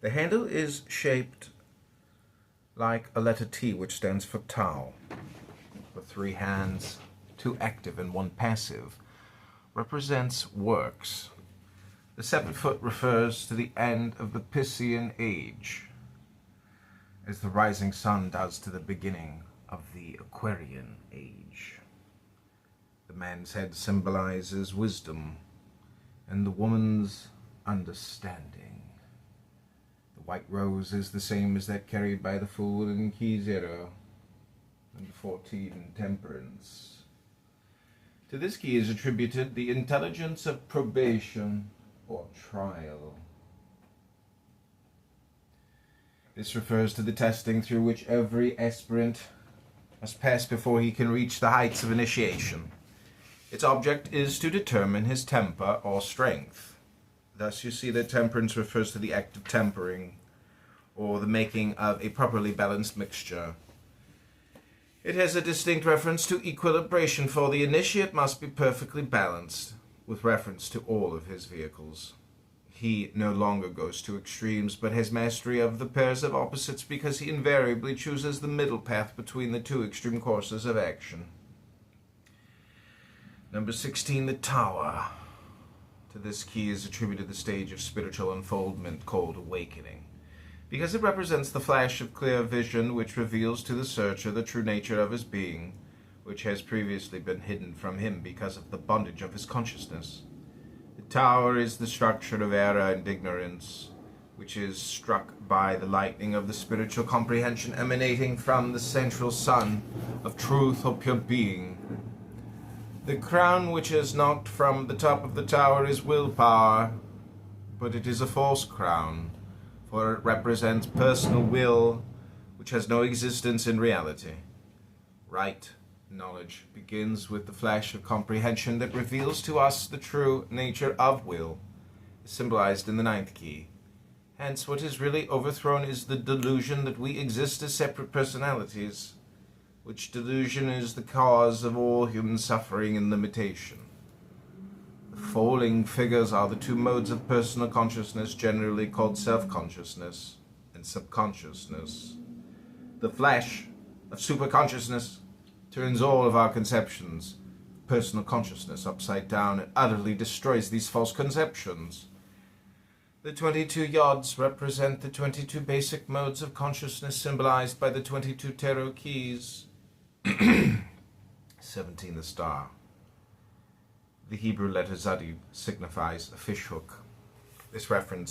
The handle is shaped like a letter T, which stands for Tao. The three hands, two active and one passive, represents works. The separate foot refers to the end of the Piscean age, as the rising sun does to the beginning of the Aquarian age. The man's head symbolizes wisdom, and the woman's understanding. The white rose is the same as that carried by the fool in key 0, and 14, temperance. To this key is attributed the intelligence of probation or trial. This refers to the testing through which every aspirant must pass before he can reach the heights of initiation. Its object is to determine his temper or strength. Thus you see that temperance refers to the act of tempering, or the making of a properly balanced mixture. It has a distinct reference to equilibration, for the initiate must be perfectly balanced with reference to all of his vehicles. He no longer goes to extremes, but has mastery of the pairs of opposites, because he invariably chooses the middle path between the two extreme courses of action. Number 16, the Tower. To this key is attributed the stage of spiritual unfoldment called awakening, because it represents the flash of clear vision which reveals to the searcher the true nature of his being, which has previously been hidden from him because of the bondage of his consciousness. The tower is the structure of error and ignorance, which is struck by the lightning of the spiritual comprehension emanating from the central sun of truth or pure being. The crown which is knocked from the top of the tower is willpower, but it is a false crown, for it represents personal will, which has no existence in reality. Right knowledge begins with the flash of comprehension that reveals to us the true nature of will, symbolized in the 9th key. Hence, what is really overthrown is the delusion that we exist as separate personalities, which delusion is the cause of all human suffering and limitation. The falling figures are the two modes of personal consciousness, generally called self-consciousness and subconsciousness. The flash of superconsciousness turns all of our conceptions of personal consciousness upside down and utterly destroys these false conceptions. The 22 yods represent the 22 basic modes of consciousness, symbolized by the 22 tarot keys. 17, the star. The Hebrew letter Zadib signifies a fishhook. This reference